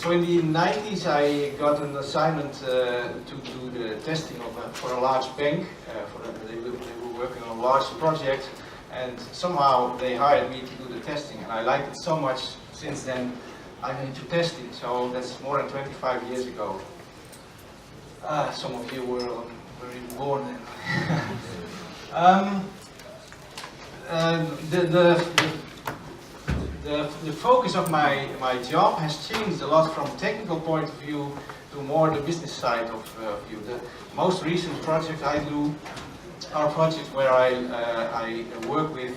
So in the 90s I got an assignment to do the testing for a large bank. They were working on a large project, and somehow they hired me to do the testing, and I liked it so much. Since then I'm into testing, so that's more than 25 years ago. Some of you were even born then. The focus of my job has changed a lot from technical point of view to more the business side of view. The most recent projects I do are projects where I work with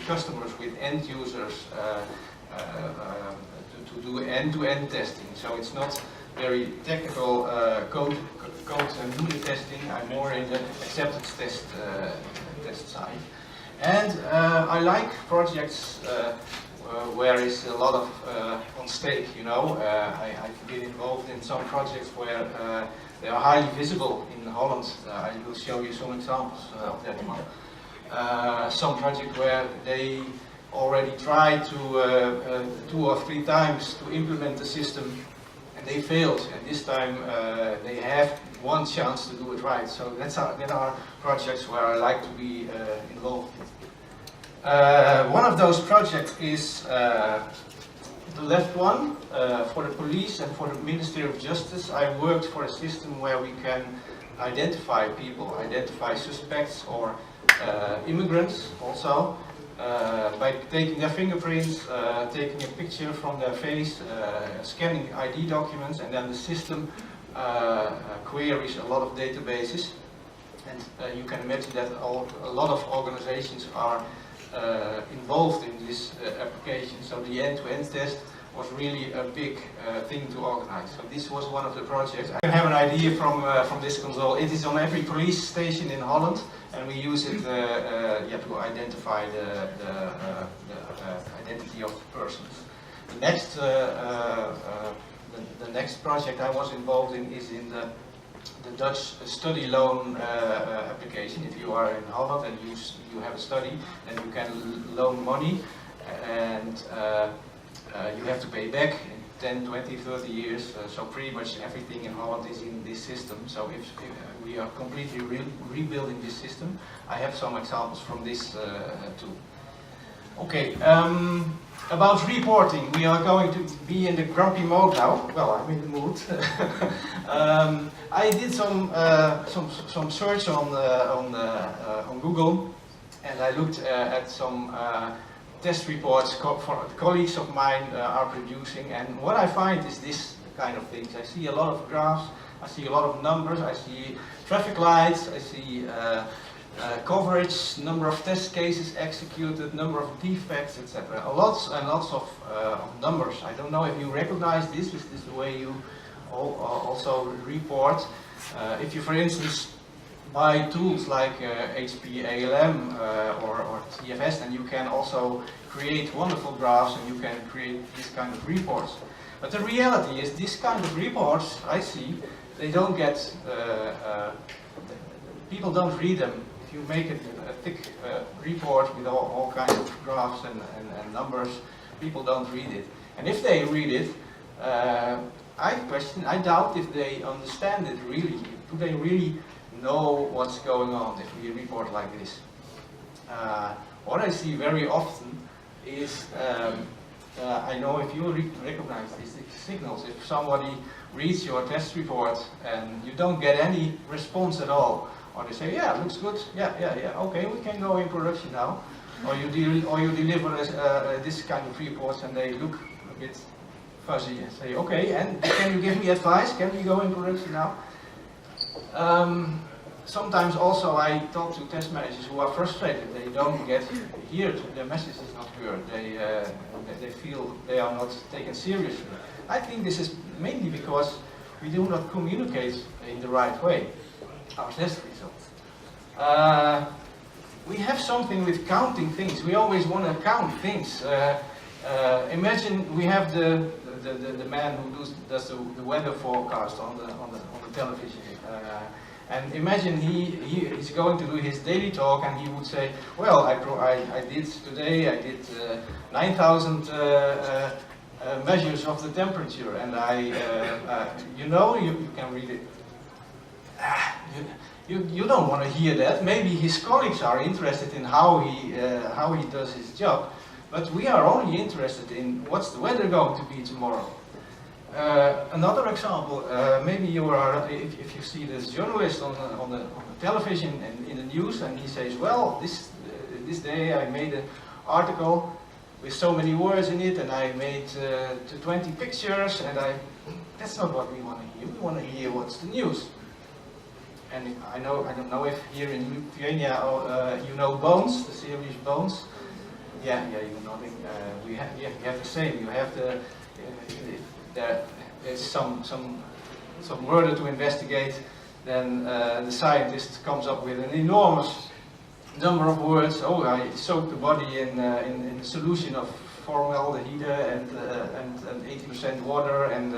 customers, with end users, to do end-to-end testing. So it's not very technical code and unit testing. I'm more in the acceptance test side. And I like projects where is a lot of on stake, you know. I've been involved in some projects where they are highly visible in Holland. I will show you some examples of that one. Some project where they already tried to 2 or 3 times to implement the system, and they failed. And this time they have one chance to do it right. So that are projects where I like to be involved in. One of those projects is the left one, for the police and for the Ministry of Justice. I worked for a system where we can identify people, identify suspects or immigrants also, by taking their fingerprints, taking a picture from their face, scanning ID documents, and then the system queries a lot of databases. And you can imagine that a lot of organizations are involved in this application, so the end-to-end test was really a big thing to organize. So this was one of the projects. I can have an idea from this console. It is on every police station in Holland, and we use it to identify the identity of persons. The next project I was involved in is in the Dutch study loan application. If you are in Holland and you have a study, then you can loan money, and you have to pay back in 10, 20, 30 years. So pretty much everything in Holland is in this system. So if we are completely rebuilding this system, I have some examples from this too. Okay. About reporting, we are going to be in the grumpy mode now. Well, I'm in the mood. I did some search on Google, and I looked at some test reports colleagues of mine are producing, and what I find is this kind of things. I see a lot of graphs, I see a lot of numbers, I see traffic lights, I see coverage, number of test cases executed, number of defects, etc. Lots and lots of numbers. I don't know if you recognize this. Is this the way you also report? If you, for instance, buy tools like HP ALM or TFS, then you can also create wonderful graphs and you can create this kind of reports. But the reality is, this kind of reports I see, they don't get, people don't read them. If you make it a thick report with all kinds of graphs and numbers, people don't read it. And if they read it, I doubt if they understand it really. Do they really know what's going on if we report like this? What I see very often is, I know if you recognize these signals, if somebody reads your test report and you don't get any response at all, or they say, yeah, looks good, yeah, okay, we can go in production now, or you deliver this kind of reports and they look a bit fuzzy and say, okay, and can you give me advice? Can we go in production now? Sometimes also I talk to test managers who are frustrated. They don't get here, their message is not heard. They feel they are not taken seriously. I think this is mainly because we do not communicate in the right way our test results. We have something with counting things. We always want to count things. Imagine we have the man who does the weather forecast on the television. And imagine he's going to do his daily talk and he would say, well, I did today, I did 9,000 measures of the temperature, and you can read it. You don't want to hear that. Maybe his colleagues are interested in how he does his job, but we are only interested in what's the weather going to be tomorrow. Another example, maybe you are, if you see this journalist on the television and in the news, and he says, well, this day I made an article with so many words in it, and I made 20 pictures, and that's not what we want to hear. We want to hear what's the news. And I don't know if here in Lithuania you know Bones, the series Bones. Yeah, you're nodding. You have the same. You have there's some murder to investigate. Then the scientist comes up with an enormous number of words. Oh, I soaked the body in a solution of formaldehyde and 80% water and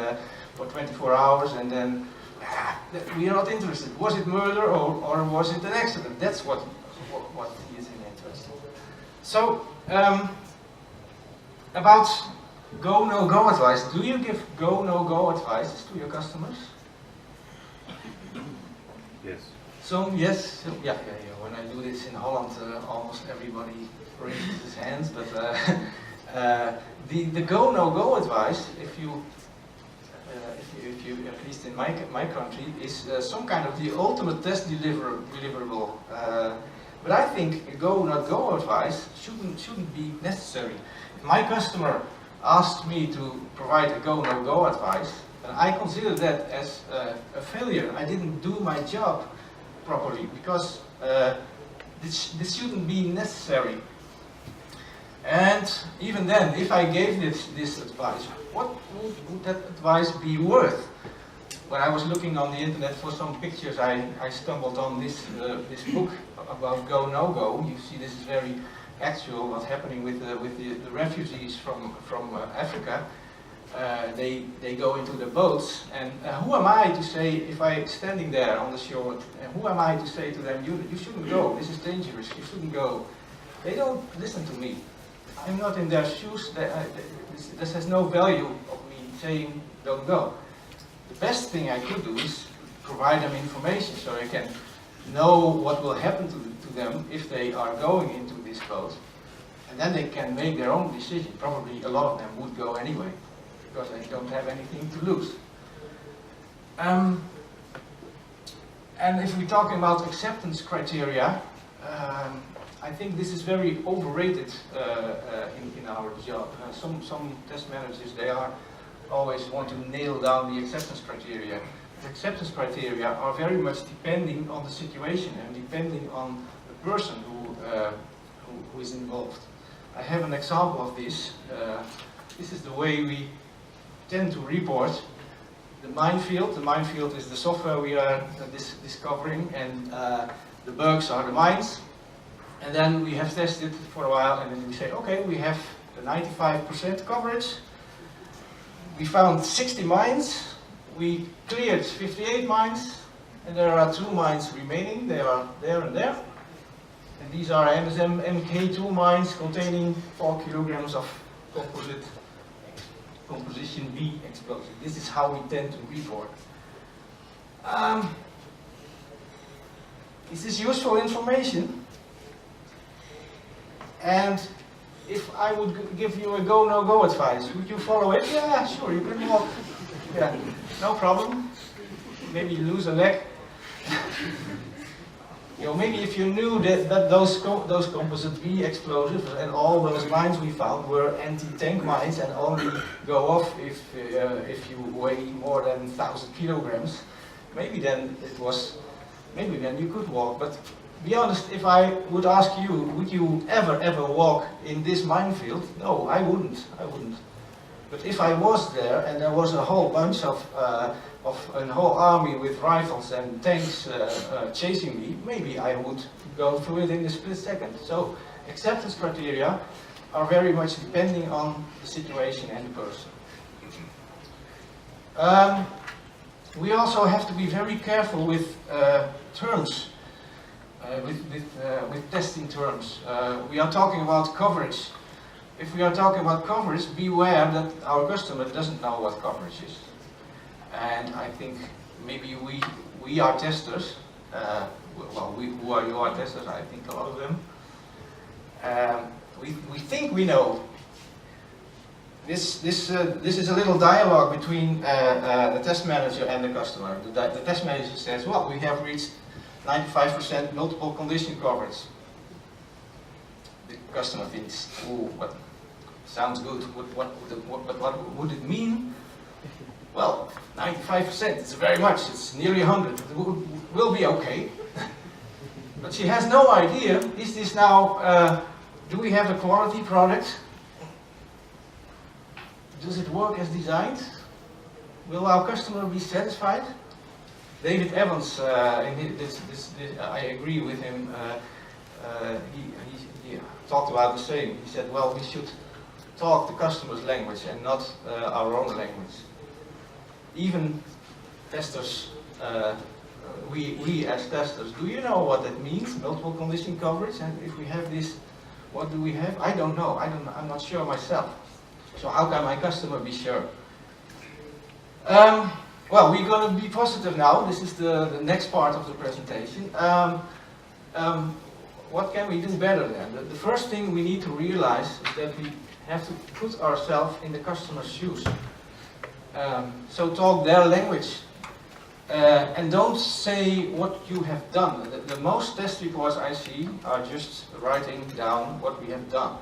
for 24 hours, and then we are not interested. Was it murder or was it an accident? That's what he is interested in. So about go no go advice. Do you give go no go advices to your customers? Yes. Some yes. Yeah. When I do this in Holland, almost everybody raises his hands. But the go no go advice, if you at least in my country, is some kind of the ultimate test deliverable. But I think a go not go advice shouldn't be necessary. If my customer asked me to provide a go no go advice, and I consider that as a failure. I didn't do my job properly, because this shouldn't be necessary. And even then, if I gave this advice, what would that advice be worth? When I was looking on the internet for some pictures, I stumbled on this book about go no go. You see, this is very actual. What's happening with the refugees from Africa? They go into the boats, and who am I to say, if I'm standing there on the shore, who am I to say to them, you shouldn't go, this is dangerous, you shouldn't go. They don't listen to me. I'm not in their shoes. This has no value of me saying don't go. The best thing I could do is provide them information so they can know what will happen to them if they are going into this boat, and then they can make their own decision. Probably a lot of them would go anyway, because they don't have anything to lose. And if we're talking about acceptance criteria, I think this is very overrated in our job. Some test managers, they always want to nail down the acceptance criteria. The acceptance criteria are very much depending on the situation and depending on the person who is involved. I have an example of this. This is the way we tend to report the minefield. The minefield is the software we are discovering, and the bugs are the mines. And then we have tested for a while, and then we say, okay, we have the 95% coverage. We found 60 mines. We cleared 58 mines, and there are 2 mines remaining. They are there and there. And these are MSM MK2 mines containing 4 kilograms of composition B explosive. This is how we tend to report. Is this useful information? And if I would give you a go no go advice, would you follow it? Yeah, sure, you can walk. Yeah, no problem. Maybe you lose a leg. Maybe if you knew that those composite B explosives and all those mines we found were anti-tank mines and only go off if you weigh more than 1,000 kilograms, maybe then you could walk. But be honest, if I would ask you, would you ever walk in this minefield? No, I wouldn't. But if I was there and there was a whole bunch of a whole army with rifles and tanks chasing me, maybe I would go through it in a split second. So acceptance criteria are very much depending on the situation and the person. We also have to be very careful with terms. With testing terms. We are talking about coverage. if we are talking about coverage, beware that our customer doesn't know what coverage is. And I think maybe we are testers, well, you are testers, I think a lot of them. We think we know. This is a little dialogue between the test manager and the customer. The test manager says, well, we have reached 95% multiple condition coverage. The customer thinks, oh, what sounds good, but what would it mean? Well, 95%, it's very much, it's nearly 100, it will be okay. But she has no idea, is this now, do we have a quality product? Does it work as designed? Will our customer be satisfied? David Evans, I agree with him, he talked about the same. He said, well, we should talk the customer's language and not our own language. Even testers, we as testers, do you know what that means, multiple condition coverage? And if we have this, what do we have? I don't know, I'm not sure myself. So how can my customer be sure? Well, we're going to be positive now. This is the next part of the presentation. What can we do better then? The first thing we need to realize is that we have to put ourselves in the customer's shoes. So talk their language. And don't say what you have done. The most test reports I see are just writing down what we have done.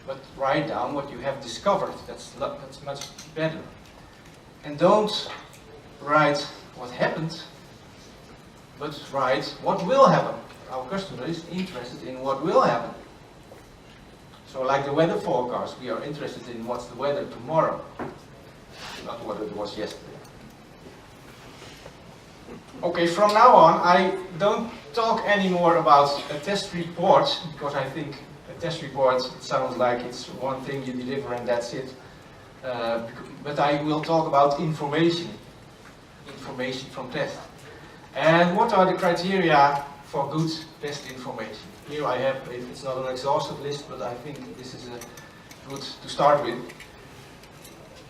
But write down what you have discovered. That's much better. And don't write what happened, but write what will happen. Our customer is interested in what will happen. So like the weather forecast, we are interested in what's the weather tomorrow, not what it was yesterday. Okay, from now on, I don't talk anymore about a test report, because I think a test report, it sounds like it's one thing you deliver and that's it. But I will talk about information from test. And what are the criteria for good test information? Here I have, it's not an exhaustive list, but I think this is good to start with.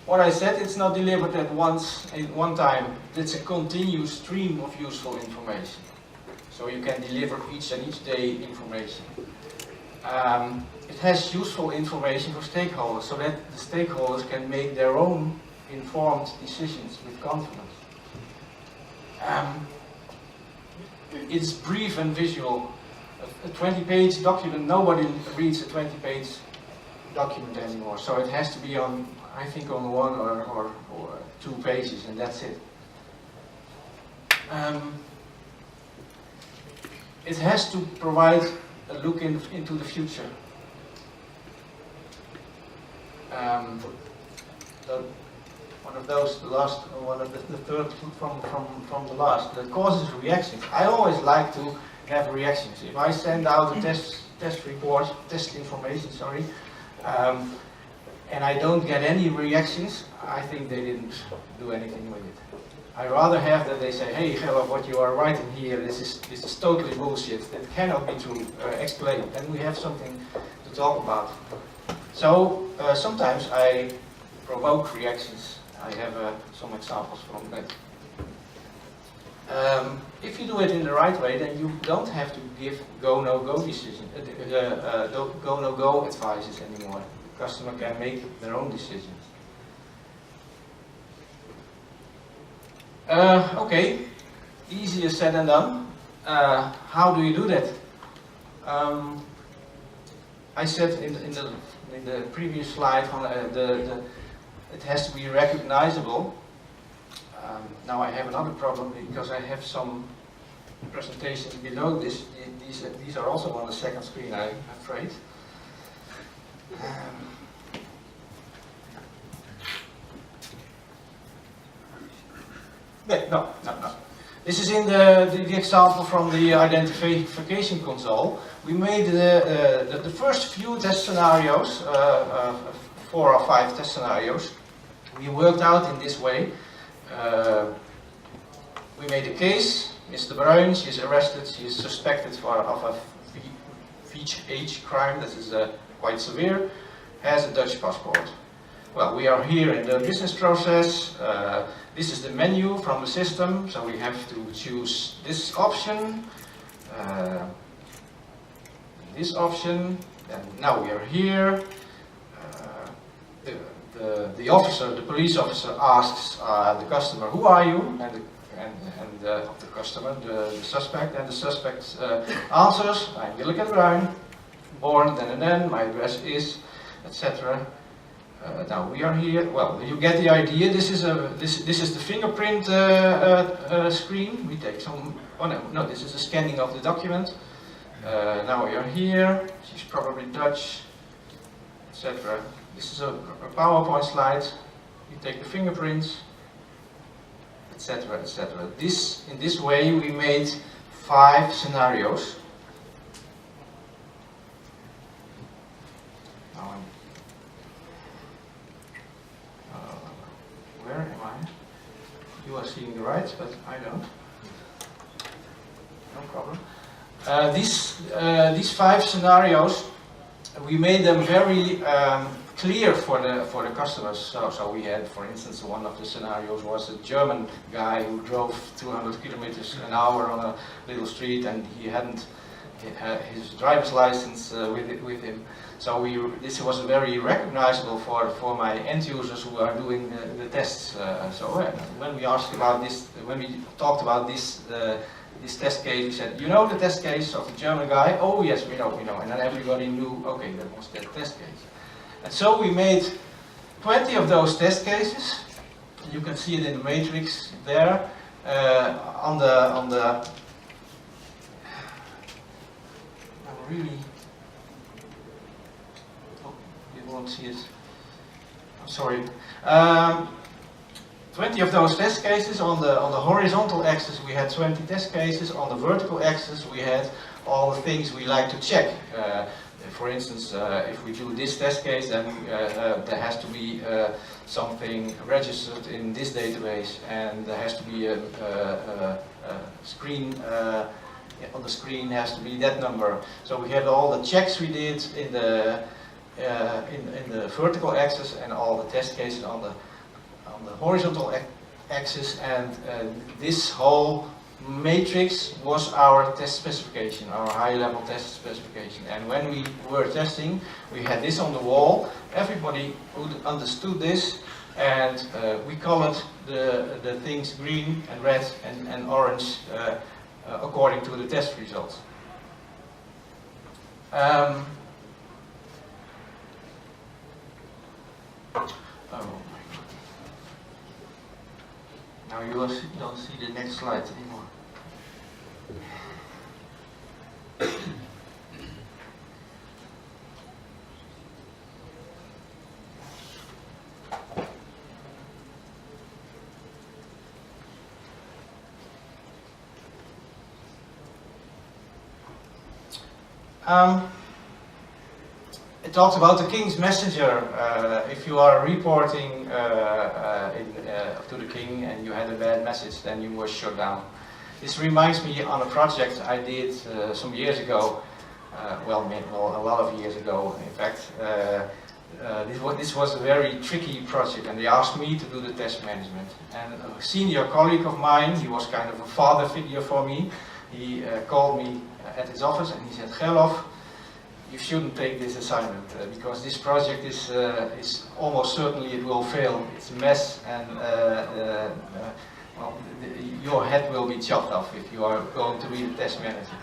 What I said, it's not delivered at one time. It's a continuous stream of useful information. So you can deliver each day information. It has useful information for stakeholders, so that the stakeholders can make their own informed decisions with confidence. It's brief and visual. A 20-page document, nobody reads a 20-page document anymore. So it has to be on, I think, on one or 2 pages, and that's it. It has to provide a look into the future. The third from the last. The causes reactions. I always like to have reactions. If I send out a test report, test information, sorry, and I don't get any reactions, I think they didn't do anything with it. I rather have that they say, hey, Gerlof, what you are writing here, this is totally bullshit. That cannot be true. Explain. Then we have something to talk about. So sometimes I provoke reactions. I have some examples from that. If you do it in the right way, then you don't have to give go-no-go decision, go-no-go advices anymore. The customer can make their own decisions. Okay, easier said than done. How do you do that? I said in the previous slide, it has to be recognizable. Now I have another problem because I have some presentations below this. These are also on the second screen, I'm afraid. No. This is in the example from the identification console. We made the first few test scenarios, 4 or 5 test scenarios. We worked out in this way. We made a case. Mr. Bruin, she is arrested. She is suspected of a VH crime. That is a quite severe, has a Dutch passport. Well, we are here in the business process. This is the menu from the system, so we have to choose this option, and now we are here. The officer, the police officer, asks the customer, "Who are you?" And the customer, the suspect, and the suspect answers, "I'm Willeke Bruin, born then and then, my address is," etc. Now we are here. Well, you get the idea. This is the fingerprint screen. We take some. Oh no, this is the scanning of the document. Now we are here. She's probably Dutch, etc. This is a PowerPoint slide. You take the fingerprints, etc., etc. In this way, we made 5 scenarios. Now where am I? You are seeing the right, but I don't. No problem. These 5 scenarios, we made them very clear for the customers. So we had, for instance, one of the scenarios was a German guy who drove 200 kilometers an hour on a little street, and he hadn't his driver's license with him. So this was very recognizable for my end users who are doing the tests. So when we asked about this, when we talked about this test case, we said, "You know the test case of the German guy?" "Oh yes, we know. And then everybody knew, okay, that was that test case. And so we made 20 of those test cases. You can see it in the matrix there. On the really, oh, you won't see it. I'm sorry. 20 of those test cases. On the horizontal axis we had 20 test cases. On the vertical axis we had all the things we like to check. For instance, if we do this test case, then there has to be something registered in this database, and there has to be a screen, on the screen has to be that number. So we had all the checks we did in the vertical axis, and all the test cases on the horizontal axis, and this whole matrix was our test specification, our high-level test specification. And when we were testing, we had this on the wall. Everybody understood this, and we colored the things green and red and orange according to the test results. Oh my God. Now you don't see the next slide anymore. It talks about the King's Messenger. If you are reporting to the King and you had a bad message, then you were shut down. This reminds me on a project I did some years ago. Well, a lot of years ago, in fact. This was a very tricky project, and they asked me to do the test management. And a senior colleague of mine, he was kind of a father figure for me. He called me at his office and he said, "Gerlof, you shouldn't take this assignment because this project is almost certainly it will fail. It's a mess, and well, your head will be chopped off if you are going to be the test manager."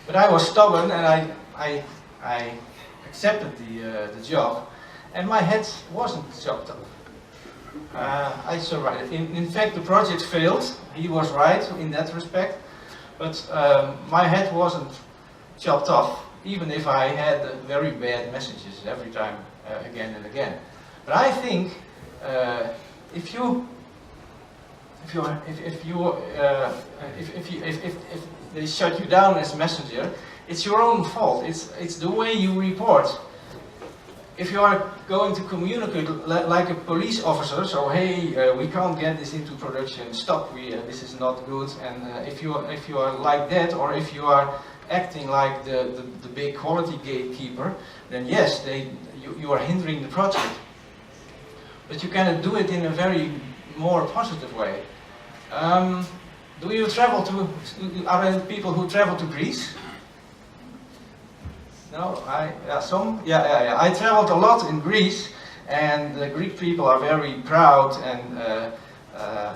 But I was stubborn, and I accepted the job, and my head wasn't chopped off. I survived. In fact, the project failed. He was right in that respect, but my head wasn't chopped off, even if I had very bad messages every time, again and again. But I think if they shut you down as a messenger, it's your own fault. It's the way you report. If you are going to communicate like a police officer, so hey, we can't get this into production. Stop. This is not good. And if you are like that, or if you are acting like the big quality gatekeeper, then yes, you are hindering the project. But you cannot do it in a very more positive way. Do you travel to, are there people who travel to Greece? No, I traveled a lot in Greece, and the Greek people are very proud and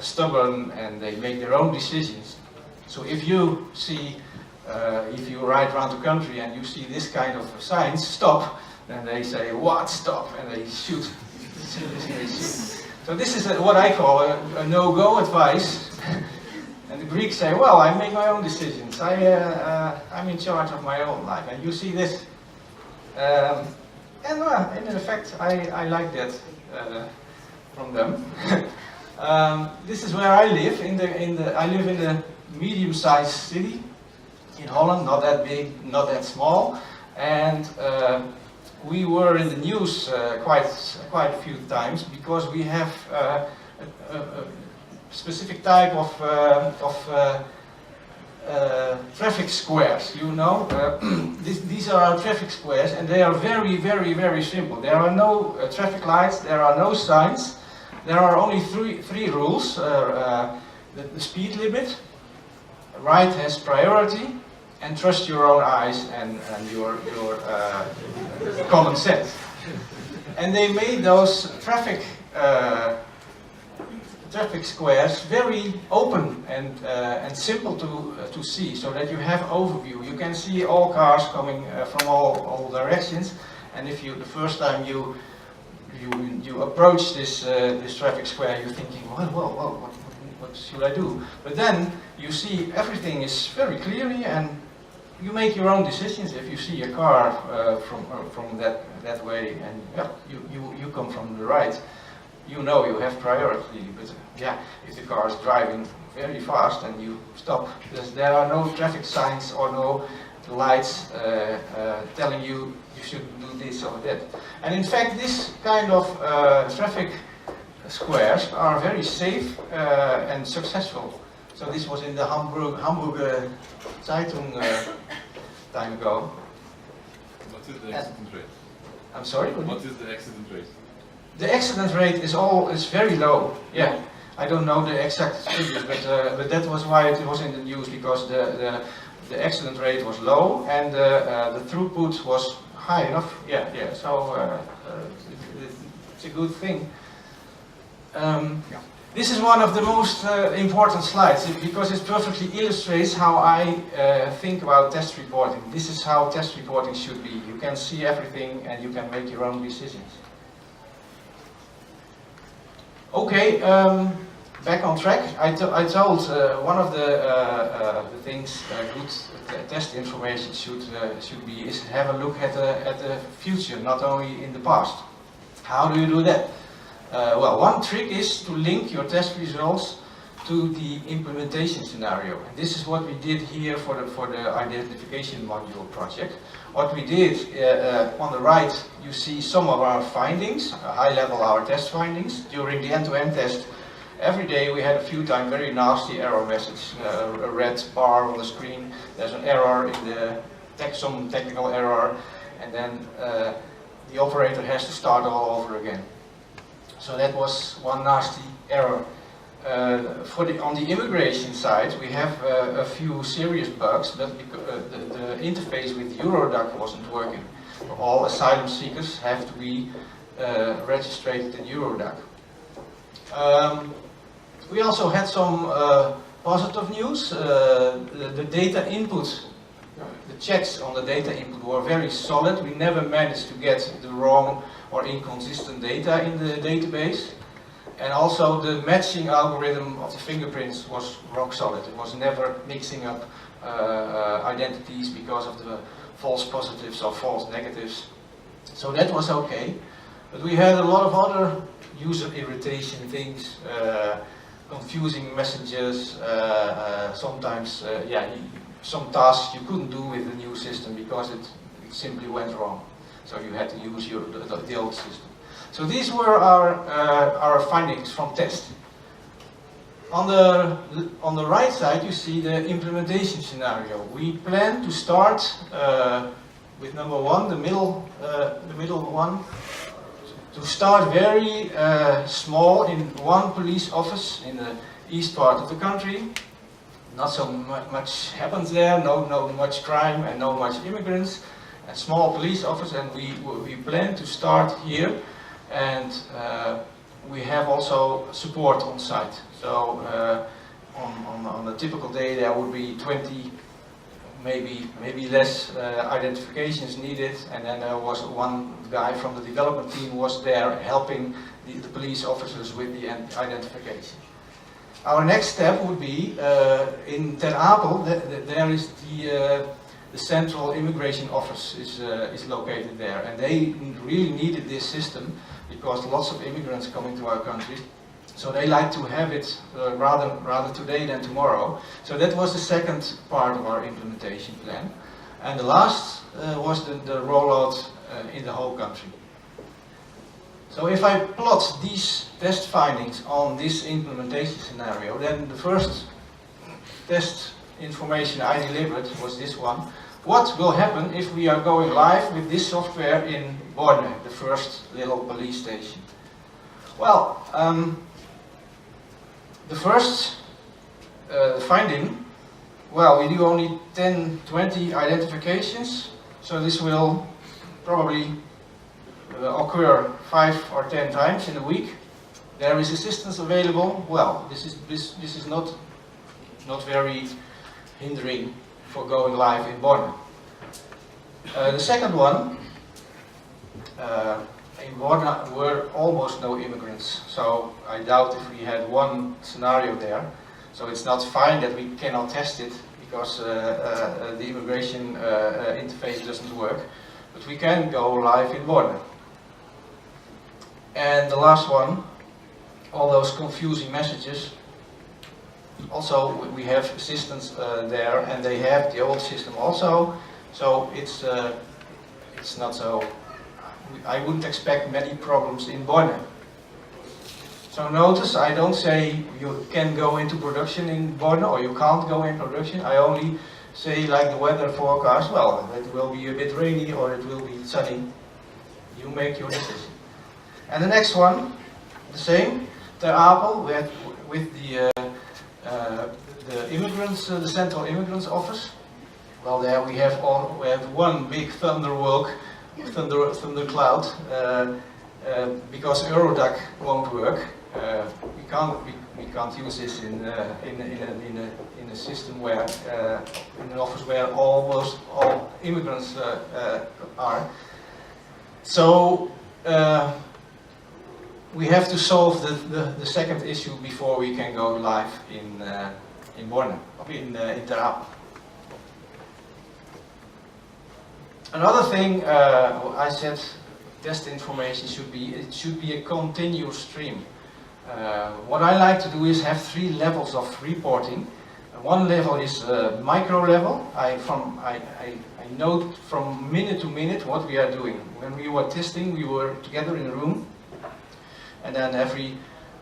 stubborn, and they make their own decisions. So if you see, if you ride around the country and you see this kind of signs, stop, then they say, what, stop, and they shoot. So this is what I call a no-go advice. And the Greeks say, well, I make my own decisions. I'm in charge of my own life. And you see this. And in effect, I like that from them. This is where I live. I live in a medium-sized city in Holland, not that big, not that small. And we were in the news quite a few times because we have a specific type of traffic squares. You know, these are our traffic squares, and they are very, very, very simple. There are no traffic lights. There are no signs. There are only three rules: the speed limit, right has priority, and trust your own eyes and your common sense. And they made those traffic squares very open and simple to see, so that you have overview. You can see all cars coming from all directions, and if the first time you approach this traffic square, you're thinking, well, what should I do? But then you see everything is very clearly, and you make your own decisions. If you see a car from that way, and you come from the right, you know you have priority. But if the car is driving very fast and you stop, there are no traffic signs or no lights telling you should do this or that. And in fact, this kind of traffic squares are very safe and successful. So this was in the Hamburger Zeitung time ago. What is the accident rate? I'm sorry? What is the accident rate? The accident rate is very low. Yeah, I don't know the exact figures, but that was why it was in the news, because the accident rate was low and the throughput was high enough. Yeah. So it's a good thing. This is one of the most important slides because it perfectly illustrates how I think about test reporting. This is how test reporting should be. You can see everything and you can make your own decisions. Okay, back on track. I told one of the things good test information should be is have a look at the future, not only in the past. How do you do that? Well, one trick is to link your test results to the implementation scenario. And this is what we did here for the identification module project. What we did on the right, you see some of our findings, high level our test findings. During the end-to-end test, every day we had a few times very nasty error message, a red bar on the screen. There's an error in the some technical error, and then the operator has to start all over again. So that was one nasty error. On the immigration side, we have a few serious bugs, but the interface with Eurodac wasn't working. All asylum seekers have to be registered in Eurodac. We also had some positive news. The data input, the checks on the data input were very solid. We never managed to get the wrong or inconsistent data in the database. And also the matching algorithm of the fingerprints was rock solid. It was never mixing up identities because of the false positives or false negatives. So that was okay. But we had a lot of other user irritation things, confusing messages, sometimes some tasks you couldn't do with the new system because it simply went wrong. So you had to use the old system. So these were our findings from test. On the right side you see the implementation scenario. We plan to start with number one, the middle one, to start very small in one police office in the east part of the country. Not so much happens there, no much crime and no much immigrants. A small police office, and we plan to start here, and we have also support on site. So on a typical day there would be 20, maybe less identifications needed, and then there was one guy from the development team was there helping the police officers with the identification. Our next step would be in Ter Apel. There is the central immigration office is located there, and they really needed this system because lots of immigrants come into our country. So they like to have it rather today than tomorrow. So that was the second part of our implementation plan. And the last was the rollout in the whole country. So if I plot these test findings on this implementation scenario, then the first test information I delivered was this one. What will happen if we are going live with this software in Borne, the first little police station? Well, the first finding, well, we do only 10, 20 identifications, so this will probably occur 5 or 10 times in a week. There is assistance available. Well, this is not very hindering for going live in Borne. The second one, in Borne were almost no immigrants, so I doubt if we had one scenario there. So it's not fine that we cannot test it because the immigration interface doesn't work, but we can go live in Borne. And the last one, all those confusing messages. Also, we have assistants there, and they have the old system also. So it's not so. I wouldn't expect many problems in Borne. So notice I don't say you can go into production in Borne or you can't go in production. I only say, like the weather forecast, well, it will be a bit rainy or it will be sunny. You make your decision. And the next one, the same. Ter Apel with the immigrants, the central immigrants office. Well, there we have one big thundercloud because Eurodac won't work. We can't use this in a system where in an office where almost all immigrants are. So we have to solve the second issue before we can go live in Borne, in Ter Apel. Another thing I said, test information should be a continuous stream. What I like to do is have 3 levels of reporting. One level is micro level. I note from minute to minute what we are doing. When we were testing, we were together in a room, and then every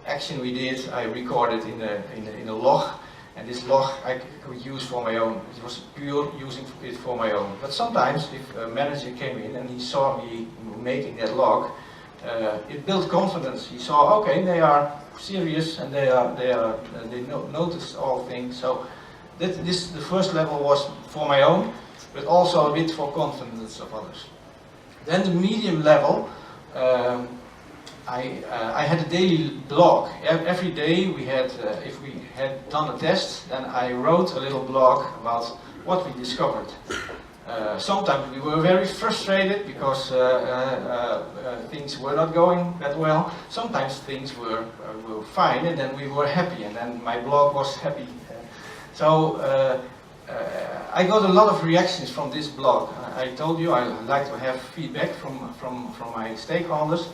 action we did, I recorded in a log. And this log I could use for my own. It was pure using it for my own. But sometimes, if a manager came in and he saw me making that log, it built confidence. He saw, okay, they are serious and they notice all things. So the first level was for my own, but also a bit for confidence of others. Then the medium level. I had a daily blog. Every day we had, if we had done a test, then I wrote a little blog about what we discovered. Sometimes we were very frustrated because things were not going that well. Sometimes things were fine, and then we were happy, and then my blog was happy. So I got a lot of reactions from this blog. I told you I like to have feedback from my stakeholders.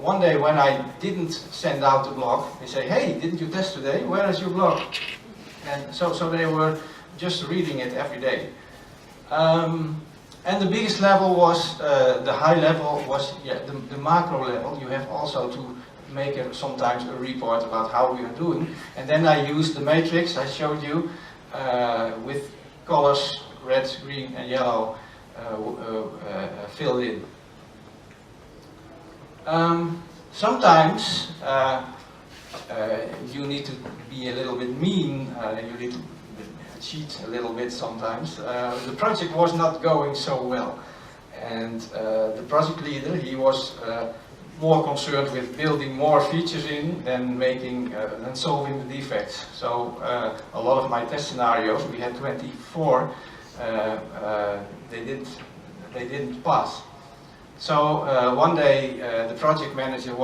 One day when I didn't send out the blog, they say, hey, didn't you test today? Where is your blog? And so they were just reading it every day. And the biggest level was, the high level was the macro level. You have also to make sometimes a report about how we are doing. And then I used the matrix I showed you with colors, red, green and yellow. filled in. Sometimes you need to be a little bit mean, you need to cheat a little bit sometimes. The project was not going so well, and the project leader, he was more concerned with building more features in than solving the defects. So a lot of my test scenarios, we had 24, they didn't pass. So one day the project manager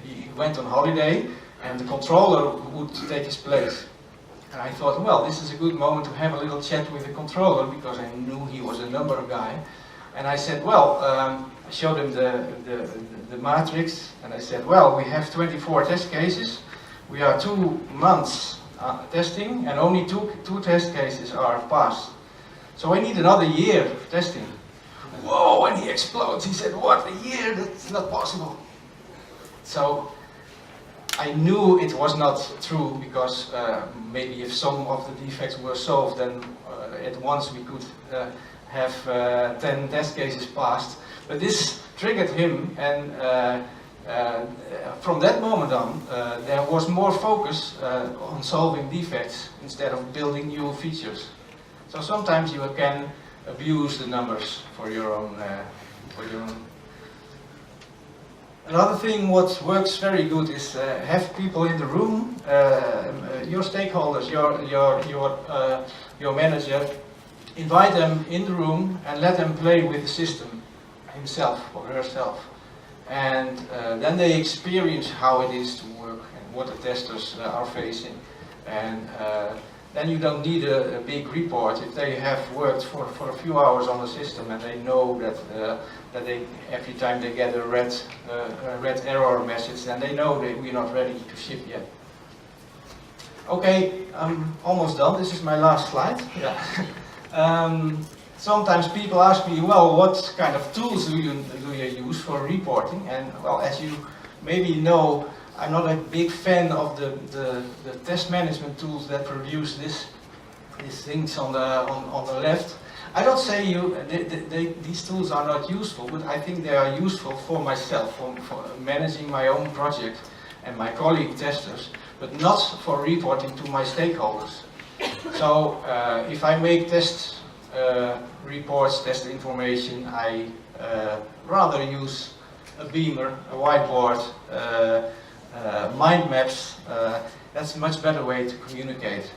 he went on holiday, and the controller would take his place. And I thought, well, this is a good moment to have a little chat with the controller, because I knew he was a number guy. And I said, well, I showed him the matrix, and I said, well, we have 24 test cases. We are 2 months testing, and only two test cases are passed. So I need another year of testing. Whoa, and he explodes. He said, what, a year? That's not possible. So I knew it was not true, because maybe if some of the defects were solved, then at once we could have 10 test cases passed. But this triggered him, and from that moment on, there was more focus on solving defects instead of building new features. So sometimes you can abuse the numbers for your own. Another thing what works very good is have people in the room, your stakeholders, your manager, invite them in the room and let them play with the system himself or herself. And then they experience how it is to work and what the testers are facing. And then you don't need a big report. If they have worked for a few hours on the system and they know that they, every time they get a red error message, then they know that we're not ready to ship yet. Okay, I'm almost done. This is my last slide. Yeah. Sometimes people ask me, well, what kind of tools do you use for reporting? And well, as you maybe know, I'm not a big fan of the test management tools that produce these things on the left. I don't say these tools are not useful, but I think they are useful for myself, for managing my own project and my colleague testers, but not for reporting to my stakeholders. So if I make test reports, test information, I rather use a beamer, a whiteboard, mind maps. That's a much better way to communicate.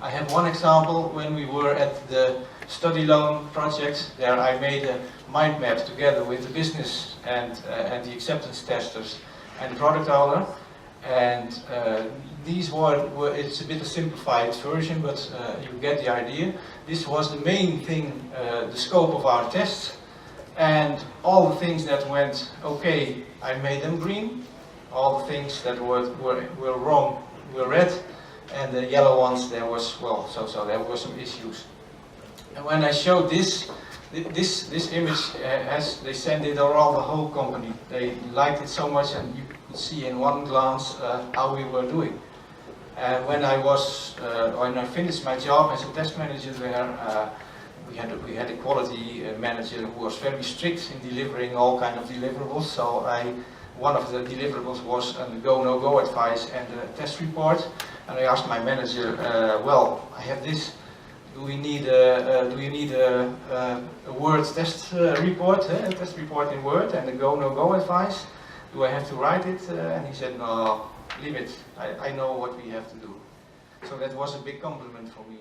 I have one example. When we were at the study loan project, there I made a mind map together with the business and the acceptance testers and the product owner. And these it's a bit a simplified version, but you get the idea. This was the main thing, the scope of our tests, and all the things that went okay, I made them green. All the things that were wrong were red, and the yellow ones, there was, well, so there were some issues. And when I showed this image, they sent it around the whole company. They liked it so much, and you could see in one glance how we were doing. And when I finished my job as a test manager there, we had a quality manager who was very strict in delivering all kind of deliverables. So one of the deliverables was a go-no-go advice and a test report. And I asked my manager, well, I have this. Do we need a Word test report, a test report in Word, and a go-no-go advice? Do I have to write it? And he said, no, leave it. I know what we have to do. So that was a big compliment for me.